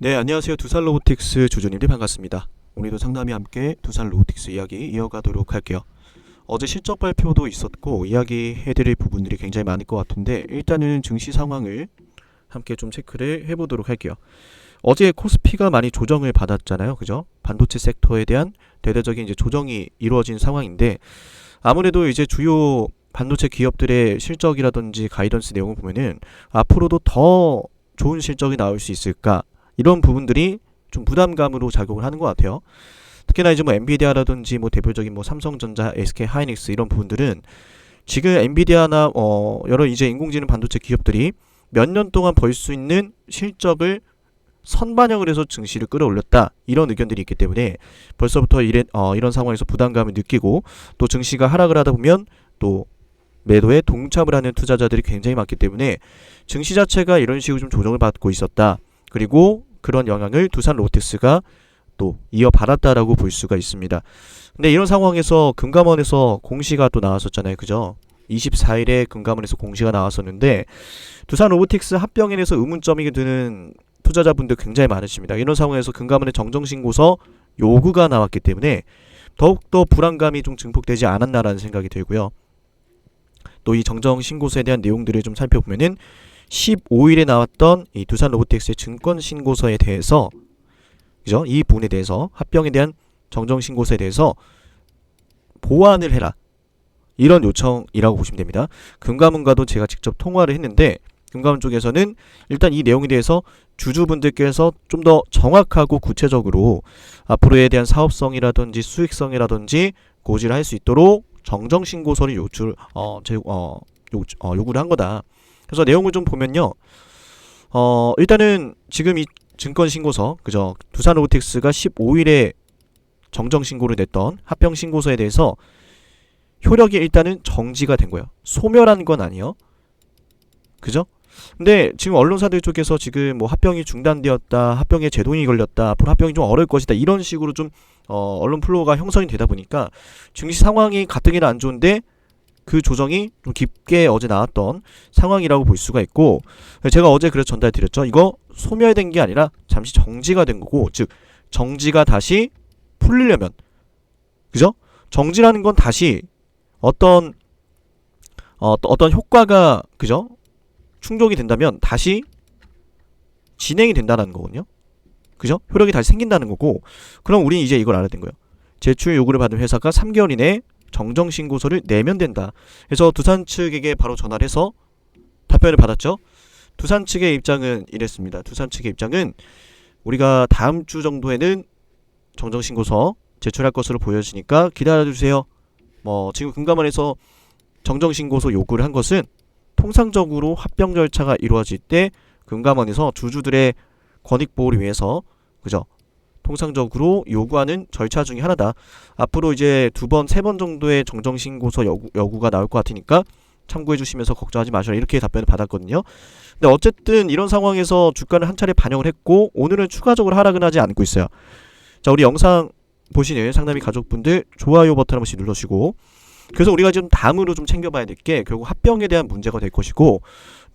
네, 안녕하세요. 두산 로보틱스 주주님들 반갑습니다. 오늘도 상담이 함께 두산 로보틱스 이야기 이어가도록 할게요. 어제 실적 발표도 있었고 이야기해드릴 부분들이 굉장히 많을 것 같은데 일단은 증시 상황을 함께 좀 체크를 해보도록 할게요. 어제 코스피가 많이 조정을 받았잖아요. 그죠? 반도체 섹터에 대한 대대적인 이제 조정이 이루어진 상황인데 아무래도 이제 주요 반도체 기업들의 실적이라든지 가이던스 내용을 보면은 앞으로도 더 좋은 실적이 나올 수 있을까? 이런 부분들이 좀 부담감으로 작용을 하는 것 같아요. 특히나 이제 뭐 엔비디아라든지 뭐 대표적인 뭐 삼성전자, SK 하이닉스 이런 부분들은 지금 엔비디아나 여러 이제 인공지능 반도체 기업들이 몇 년 동안 벌 수 있는 실적을 선반영을 해서 증시를 끌어올렸다 이런 의견들이 있기 때문에 벌써부터 이런 상황에서 부담감을 느끼고 또 증시가 하락을 하다 보면 또 매도에 동참을 하는 투자자들이 굉장히 많기 때문에 증시 자체가 이런 식으로 좀 조정을 받고 있었다. 그리고 그런 영향을 두산 로보틱스가 또 이어받았다라고 볼 수가 있습니다. 근데 이런 상황에서 금감원에서 공시가 또 나왔었잖아요. 그죠? 24일에 금감원에서 공시가 나왔었는데 두산 로보틱스 합병인에서 의문점이 드는 투자자분들 굉장히 많으십니다. 이런 상황에서 금감원의 정정신고서 요구가 나왔기 때문에 더욱더 불안감이 좀 증폭되지 않았나라는 생각이 들고요. 또 이 정정신고서에 대한 내용들을 좀 살펴보면은 15일에 나왔던 이 두산 로보틱스의 증권신고서에 대해서 그죠? 이 부분에 대해서 합병에 대한 정정신고서에 대해서 보완을 해라. 이런 요청이라고 보시면 됩니다. 금감원과도 제가 직접 통화를 했는데 금감원 쪽에서는 일단 이 내용에 대해서 주주분들께서 좀 더 정확하고 구체적으로 앞으로에 대한 사업성이라든지 수익성이라든지 고지를 할 수 있도록 정정신고서를 요구를 한 거다. 그래서 내용을 좀 보면요. 일단은 지금 이 증권신고서, 그죠? 두산 로보틱스가 15일에 정정신고를 냈던 합병신고서에 대해서 효력이 일단은 정지가 된 거예요. 소멸한 건 아니에요. 그죠? 근데 지금 언론사들 쪽에서 지금 뭐 합병이 중단되었다, 합병에 제동이 걸렸다, 앞으로 합병이 좀 어려울 것이다, 이런 식으로 좀 언론 플로우가 형성이 되다 보니까 증시 상황이 가뜩이나 안 좋은데 그 조정이 좀 깊게 어제 나왔던 상황이라고 볼 수가 있고, 제가 어제 그래서 전달드렸죠. 이거 소멸된 게 아니라 잠시 정지가 된 거고, 즉 정지가 다시 풀리려면, 그죠? 정지라는 건 다시 어떤 효과가, 그죠? 충족이 된다면 다시 진행이 된다는 거거든요. 그죠? 효력이 다시 생긴다는 거고, 그럼 우린 이제 이걸 알아야 된 거예요. 제출 요구를 받은 회사가 3개월 이내에 정정신고서를 내면 된다. 그래서 두산 측에게 바로 전화를 해서 답변을 받았죠. 두산 측의 입장은 이랬습니다. 두산 측의 입장은 우리가 다음 주 정도에는 정정신고서 제출할 것으로 보여지니까 기다려주세요. 지금 금감원에서 정정신고서 요구를 한 것은 통상적으로 합병 절차가 이루어질 때 금감원에서 주주들의 권익보호를 위해서, 그죠? 통상적으로 요구하는 절차 중에 하나다. 앞으로 이제 2번, 3번 정도의 정정신고서 요구가 나올 것 같으니까 참고해 주시면서 걱정하지 마시라, 이렇게 답변을 받았거든요. 근데 어쨌든 이런 상황에서 주가는 한 차례 반영을 했고 오늘은 추가적으로 하락은 하지 않고 있어요. 자, 우리 영상 보시는 상담이 가족분들 좋아요 버튼 한 번씩 눌러주시고, 그래서 우리가 지금 다음으로 좀 챙겨봐야 될 게 결국 합병에 대한 문제가 될 것이고,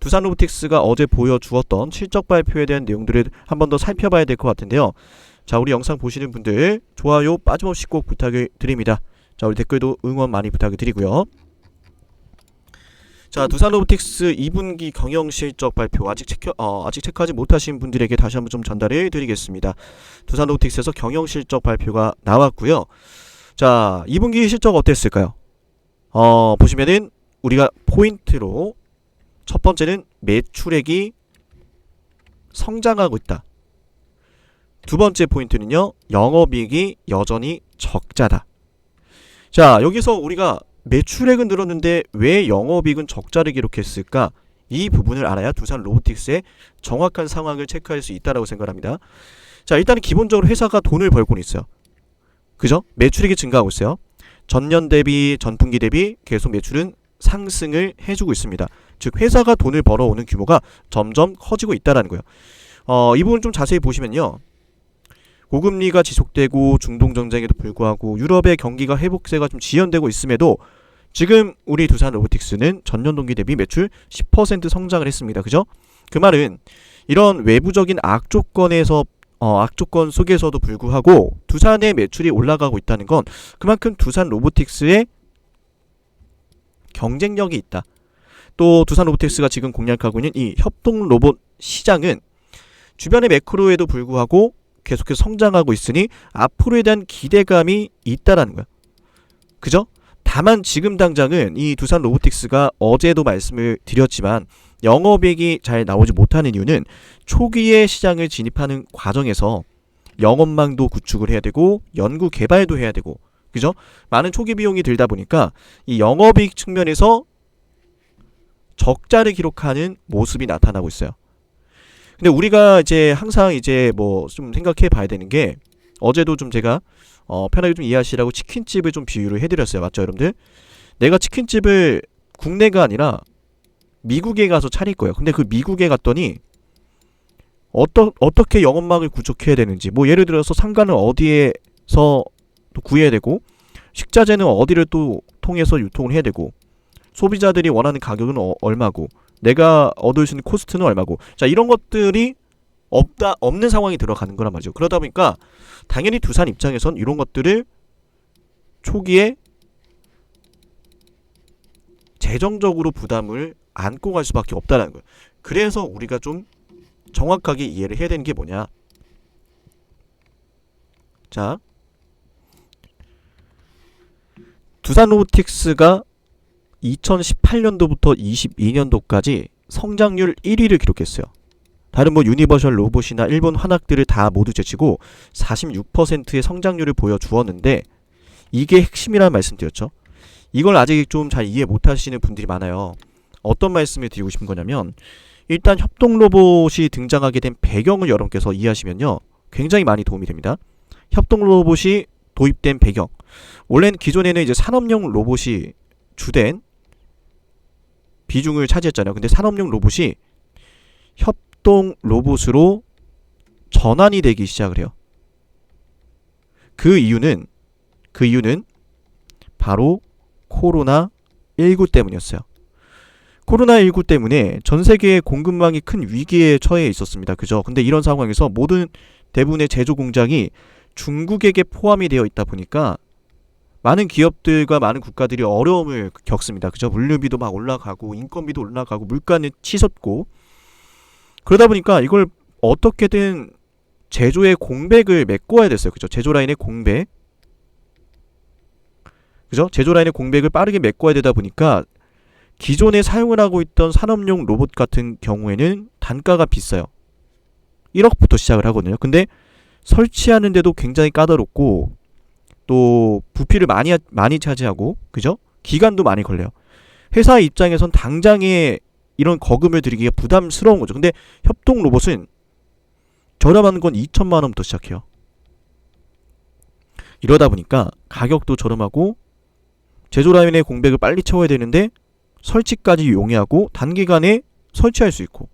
두산 로보틱스가 어제 보여주었던 실적 발표에 대한 내용들을 한 번 더 살펴봐야 될 것 같은데요. 자, 우리 영상 보시는 분들 좋아요 빠짐없이 꼭 부탁을 드립니다. 자, 우리 댓글도 응원 많이 부탁을 드리고요. 자, 두산 로보틱스 2분기 경영 실적 발표 아직 체크하지 못하신 분들에게 다시 한번 좀 전달해 드리겠습니다. 두산 로보틱스에서 경영 실적 발표가 나왔고요. 자, 2분기 실적 어땠을까요? 보시면은 우리가 포인트로 첫 번째는 매출액이 성장하고 있다. 두 번째 포인트는요, 영업이익이 여전히 적자다. 자, 여기서 우리가 매출액은 늘었는데 왜 영업이익은 적자를 기록했을까? 이 부분을 알아야 두산 로보틱스의 정확한 상황을 체크할 수 있다라고 생각합니다. 자, 일단은 기본적으로 회사가 돈을 벌고는 있어요. 그죠? 매출액이 증가하고 있어요. 전년 대비, 전분기 대비 계속 매출은 상승을 해주고 있습니다. 즉 회사가 돈을 벌어오는 규모가 점점 커지고 있다라는 거예요. 이 부분 좀 자세히 보시면요, 고금리가 지속되고 중동 전쟁에도 불구하고 유럽의 경기가 회복세가 좀 지연되고 있음에도 지금 우리 두산 로보틱스는 전년 동기 대비 매출 10% 성장을 했습니다. 그죠? 그 말은 이런 외부적인 악조건에서 악조건 속에서도 불구하고 두산의 매출이 올라가고 있다는 건 그만큼 두산 로보틱스의 경쟁력이 있다. 또 두산 로보틱스가 지금 공략하고 있는 이 협동 로봇 시장은 주변의 매크로에도 불구하고 계속해서 성장하고 있으니 앞으로에 대한 기대감이 있다라는 거야. 그죠? 다만 지금 당장은 이 두산 로보틱스가 어제도 말씀을 드렸지만 영업이익이 잘 나오지 못하는 이유는 초기에 시장을 진입하는 과정에서 영업망도 구축을 해야 되고 연구 개발도 해야 되고, 그죠? 많은 초기 비용이 들다 보니까 이 영업이익 측면에서 적자를 기록하는 모습이 나타나고 있어요. 근데 우리가 이제 항상 이제 뭐 좀 생각해 봐야 되는 게, 어제도 좀 제가 편하게 좀 이해하시라고 치킨집을 좀 비유를 해드렸어요. 맞죠, 여러분들? 내가 치킨집을 국내가 아니라 미국에 가서 차릴 거예요. 근데 그 미국에 갔더니 어떻게 영업망을 구축해야 되는지, 뭐 예를 들어서 상가는 어디에서 또 구해야 되고, 식자재는 어디를 또 통해서 유통을 해야 되고, 소비자들이 원하는 가격은 얼마고, 내가 얻을 수 있는 코스트는 얼마고, 자, 이런 것들이 없는 상황이 들어가는 거란 말이죠. 그러다 보니까 당연히 두산 입장에선 이런 것들을 초기에 재정적으로 부담을 안고 갈 수밖에 없다는 거예요. 그래서 우리가 좀 정확하게 이해를 해야 되는 게 뭐냐. 자, 두산 로보틱스가 2018년도부터 22년도까지 성장률 1위를 기록했어요. 다른 뭐 유니버셜 로봇이나 일본 환학들을 다 모두 제치고 46%의 성장률을 보여주었는데, 이게 핵심이라는 말씀드렸죠. 이걸 아직 좀 잘 이해 못하시는 분들이 많아요. 어떤 말씀을 드리고 싶은 거냐면, 일단 협동 로봇이 등장하게 된 배경을 여러분께서 이해하시면요, 굉장히 많이 도움이 됩니다. 협동 로봇이 도입된 배경, 원래는 기존에는 이제 산업용 로봇이 주된 비중을 차지했잖아요. 근데 산업용 로봇이 협동 로봇으로 전환이 되기 시작을 해요. 그 이유는 바로 코로나19 때문이었어요. 코로나19 때문에 전 세계의 공급망이 큰 위기에 처해 있었습니다. 그죠? 근데 이런 상황에서 대부분의 제조 공장이 중국에게 포함이 되어 있다 보니까 많은 기업들과 많은 국가들이 어려움을 겪습니다. 그죠? 물류비도 막 올라가고, 인건비도 올라가고, 물가는 치솟고, 그러다 보니까 이걸 어떻게든 제조의 공백을 메꿔야 됐어요. 그죠? 제조 라인의 공백. 그죠? 제조 라인의 공백을 빠르게 메꿔야 되다 보니까 기존에 사용을 하고 있던 산업용 로봇 같은 경우에는 단가가 비싸요. 1억부터 시작을 하거든요. 근데 설치하는데도 굉장히 까다롭고, 또 부피를 많이 차지하고, 그죠? 기간도 많이 걸려요. 회사 입장에선 당장에 이런 거금을 들이기가 부담스러운 거죠. 근데 협동 로봇은 저렴한 건 2천만 원부터 시작해요. 이러다 보니까 가격도 저렴하고, 제조 라인의 공백을 빨리 채워야 되는데 설치까지 용이하고, 단기간에 설치할 수 있고,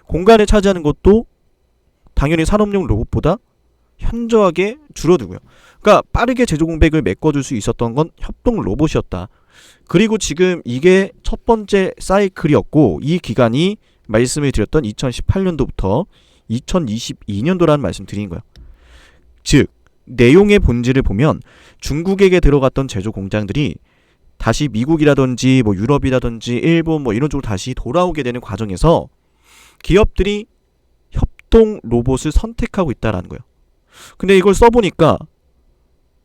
공간을 차지하는 것도 당연히 산업용 로봇보다 현저하게 줄어들고요. 그러니까 빠르게 제조 공백을 메꿔줄 수 있었던 건 협동 로봇이었다. 그리고 지금 이게 첫 번째 사이클이었고, 이 기간이 말씀을 드렸던 2018년도부터 2022년도라는 말씀 드린 거예요. 즉, 내용의 본질을 보면 중국에게 들어갔던 제조 공장들이 다시 미국이라든지 뭐 유럽이라든지 일본 뭐 이런 쪽으로 다시 돌아오게 되는 과정에서 기업들이 협동 로봇을 선택하고 있다라는 거예요. 근데 이걸 써보니까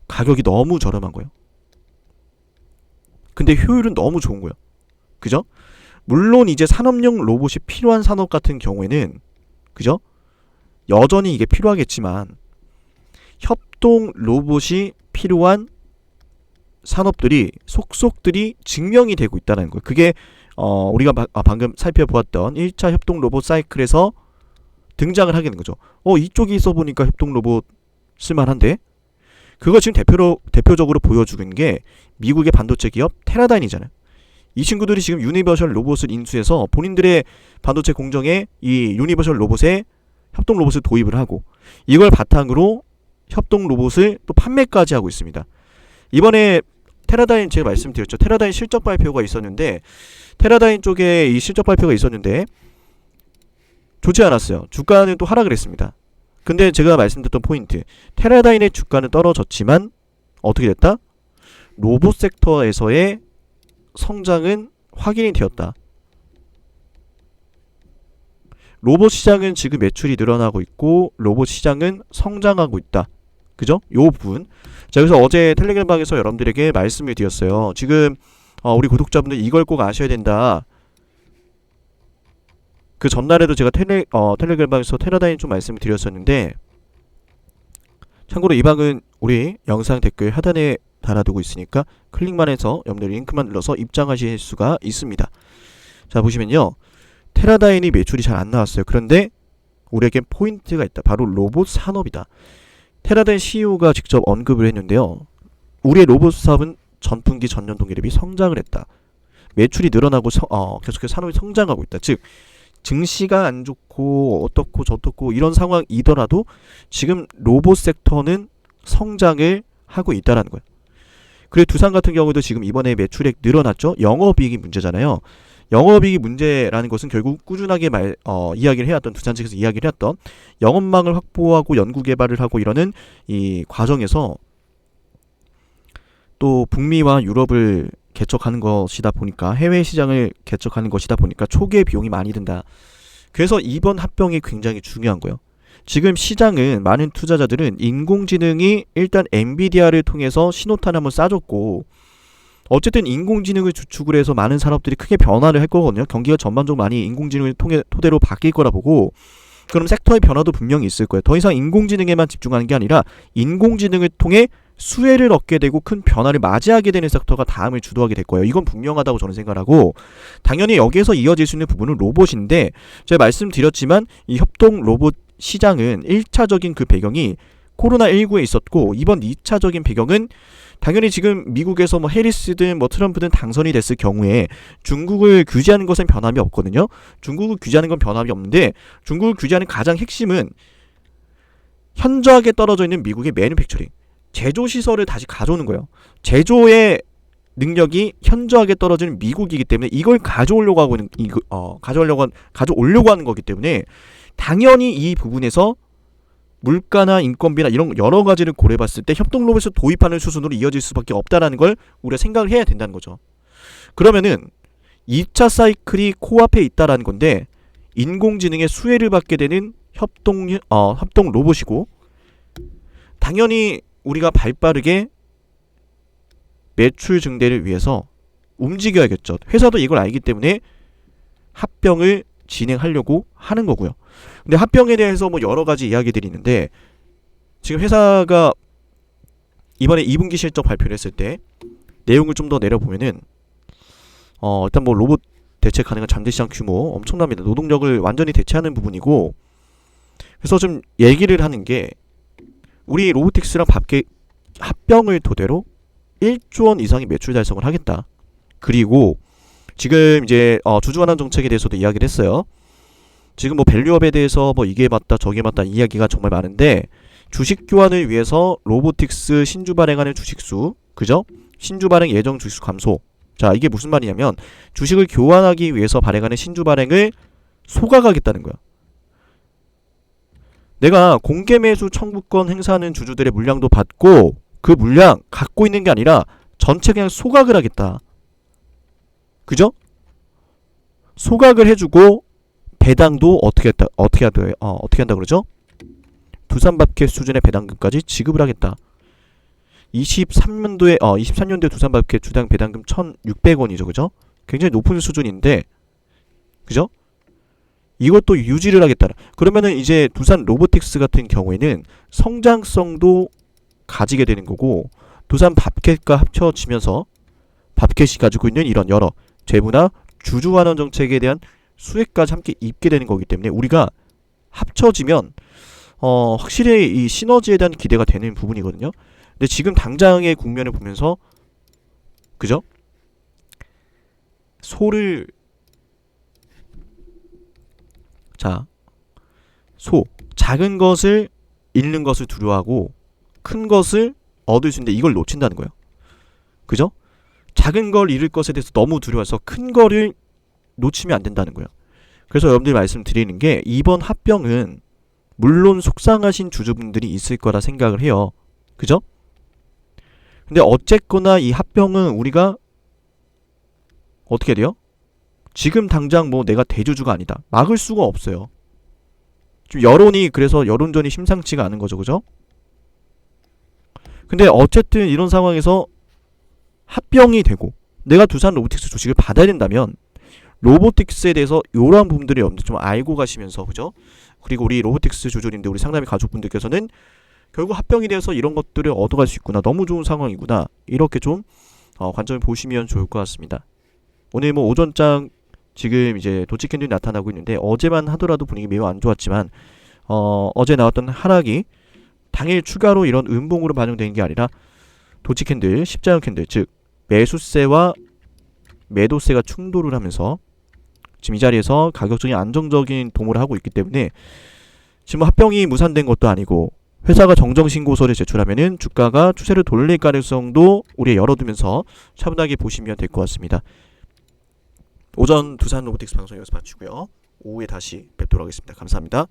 가격이 너무 저렴한 거예요. 근데 효율은 너무 좋은 거예요. 그죠? 물론 이제 산업용 로봇이 필요한 산업 같은 경우에는, 그죠? 여전히 이게 필요하겠지만, 협동 로봇이 필요한 산업들이 속속들이 증명이 되고 있다는 거예요. 그게 우리가 방금 살펴보았던 1차 협동 로봇 사이클에서 등장을 하게 된 거죠. 이쪽이 써보니까 협동 로봇 쓸만한데? 그거 지금 대표적으로 보여주고 있는 게 미국의 반도체 기업 테라다인이잖아요. 이 친구들이 지금 유니버셜 로봇을 인수해서 본인들의 반도체 공정에 이 유니버셜 로봇에 협동 로봇을 도입을 하고, 이걸 바탕으로 협동 로봇을 또 판매까지 하고 있습니다. 이번에 테라다인 제가 말씀드렸죠. 테라다인 실적 발표가 있었는데, 테라다인 쪽에 이 실적 발표가 있었는데 좋지 않았어요. 주가는 또 하락을 했습니다. 근데 제가 말씀드렸던 포인트, 테라다인의 주가는 떨어졌지만 어떻게 됐다? 로봇 섹터에서의 성장은 확인이 되었다. 로봇 시장은 지금 매출이 늘어나고 있고 로봇 시장은 성장하고 있다. 그죠? 요 부분. 자, 그래서 어제 텔레그램방에서 여러분들에게 말씀을 드렸어요. 지금 우리 구독자분들 이걸 꼭 아셔야 된다. 그 전날에도 제가 텔레그램방에서 테라다인 좀 말씀을 드렸었는데, 참고로 이 방은 우리 영상 댓글 하단에 달아두고 있으니까 클릭만 해서 여러분들 링크만 눌러서 입장하실 수가 있습니다. 자, 보시면요, 테라다인이 매출이 잘 안 나왔어요. 그런데 우리에겐 포인트가 있다. 바로 로봇 산업이다. 테라다인 CEO가 직접 언급을 했는데요, 우리의 로봇 사업은 전분기 전년 동기 대비 성장을 했다. 매출이 늘어나고 계속해서 산업이 성장하고 있다. 즉 증시가 안 좋고 어떻고 저떻고 이런 상황이더라도 지금 로봇 섹터는 성장을 하고 있다라는 거예요. 그리고 두산 같은 경우도 지금 이번에 매출액 늘어났죠. 영업이익이 문제잖아요. 영업이익이 문제라는 것은 결국 꾸준하게 이야기를 해왔던, 두산 측에서 이야기를 해왔던 영업망을 확보하고 연구개발을 하고 이러는 이 과정에서 또 북미와 유럽을 개척하는 것이다 보니까, 해외 시장을 개척하는 것이다 보니까 초기에 비용이 많이 든다. 그래서 이번 합병이 굉장히 중요한 거예요. 지금 시장은, 많은 투자자들은 인공지능이 일단 엔비디아를 통해서 신호탄을 한번 쏴줬고, 어쨌든 인공지능을 주축으로 해서 많은 산업들이 크게 변화를 할 거거든요. 경기가 전반적으로 많이 인공지능을 토대로 바뀔 거라 보고, 그럼 섹터의 변화도 분명히 있을 거예요. 더 이상 인공지능에만 집중하는 게 아니라 인공지능을 통해 수혜를 얻게 되고 큰 변화를 맞이하게 되는 섹터가 다음을 주도하게 될 거예요. 이건 분명하다고 저는 생각하고, 당연히 여기에서 이어질 수 있는 부분은 로봇인데, 제가 말씀드렸지만 이 협동 로봇 시장은 1차적인 그 배경이 코로나19에 있었고, 이번 2차적인 배경은 당연히 지금 미국에서 뭐 해리스든 뭐 트럼프든 당선이 됐을 경우에 중국을 규제하는 것은 변함이 없거든요. 중국을 규제하는 건 변함이 없는데, 중국을 규제하는 가장 핵심은 현저하게 떨어져 있는 미국의 매뉴팩처링, 제조시설을 다시 가져오는 거예요. 제조의 능력이 현저하게 떨어지는 미국이기 때문에 이걸 가져오려고 하는 거기 때문에, 당연히 이 부분에서 물가나 인건비나 이런 여러 가지를 고려해봤을 때 협동 로봇을 도입하는 수순으로 이어질 수밖에 없다라는 걸 우리가 생각을 해야 된다는 거죠. 그러면은 2차 사이클이 코앞에 있다라는 건데, 인공지능의 수혜를 받게 되는 협동 로봇이고, 당연히 우리가 발빠르게 매출 증대를 위해서 움직여야겠죠. 회사도 이걸 알기 때문에 합병을 진행하려고 하는 거고요. 근데 합병에 대해서 뭐 여러 가지 이야기들이 있는데, 지금 회사가 이번에 2분기 실적 발표를 했을 때 내용을 좀 더 내려보면은 일단 뭐 로봇 대체 가능한 잠재시장 규모 엄청납니다. 노동력을 완전히 대체하는 부분이고, 그래서 좀 얘기를 하는 게, 우리 로보틱스랑 합병을 토대로 1조 원 이상의 매출 달성을 하겠다. 그리고 지금 이제 주주환원 정책에 대해서도 이야기를 했어요. 지금 뭐 밸류업에 대해서 뭐 이게 맞다 저게 맞다 이야기가 정말 많은데, 주식 교환을 위해서 로보틱스 신주 발행하는 주식수, 그죠? 신주 발행 예정 주식수 감소. 자, 이게 무슨 말이냐면 주식을 교환하기 위해서 발행하는 신주 발행을 소각하겠다는 거야. 내가 공개 매수 청구권 행사하는 주주들의 물량도 받고, 그 물량 갖고 있는 게 아니라 전체 그냥 소각을 하겠다. 그죠? 소각을 해주고 배당도 어떻게 한다 그러죠? 두산밥켓 수준의 배당금까지 지급을 하겠다. 23년도에 두산밥켓 주당 배당금 1,600원이죠. 그죠? 굉장히 높은 수준인데, 그죠? 이것도 유지를 하겠다. 그러면은 이제 두산 로보틱스 같은 경우에는 성장성도 가지게 되는 거고, 두산 밥켓과 합쳐지면서 밥켓이 가지고 있는 이런 여러 재무나 주주환원 정책에 대한 수혜까지 함께 입게 되는 거기 때문에, 우리가 합쳐지면 확실히 이 시너지에 대한 기대가 되는 부분이거든요. 근데 지금 당장의 국면을 보면서, 그죠? 작은 것을 잃는 것을 두려워하고 큰 것을 얻을 수 있는데 이걸 놓친다는 거예요. 그죠? 작은 걸 잃을 것에 대해서 너무 두려워해서 큰 거를 놓치면 안 된다는 거예요. 그래서 여러분들이 말씀드리는 게, 이번 합병은 물론 속상하신 주주분들이 있을 거라 생각을 해요. 그죠? 근데 어쨌거나 이 합병은 우리가 어떻게 돼요? 지금 당장 뭐 내가 대주주가 아니다. 막을 수가 없어요. 좀 여론이 그래서 여론전이 심상치가 않은 거죠. 그죠? 근데 어쨌든 이런 상황에서 합병이 되고 내가 두산 로보틱스 주식을 받아야 된다면 로보틱스에 대해서 이러한 부분들이 여러분들 좀 알고 가시면서 그죠? 그리고 우리 로보틱스 주주님들 우리 상담의 가족분들께서는 결국 합병이 돼서 이런 것들을 얻어갈 수 있구나. 너무 좋은 상황이구나. 이렇게 좀 관점을 보시면 좋을 것 같습니다. 오늘 뭐 오전장 지금 이제 도치캔들이 나타나고 있는데 어제만 하더라도 분위기 매우 안 좋았지만 어제 나왔던 하락이 당일 추가로 이런 음봉으로 반영된 게 아니라 도치캔들, 십자형 캔들 즉 매수세와 매도세가 충돌을 하면서 지금 이 자리에서 가격적인 안정적인 도모를 하고 있기 때문에 지금 합병이 무산된 것도 아니고 회사가 정정신고서를 제출하면은 주가가 추세를 돌릴 가능성도 우리가 열어두면서 차분하게 보시면 될 것 같습니다. 오전 두산 로보틱스 방송 여기서 마치고요. 오후에 다시 뵙도록 하겠습니다. 감사합니다.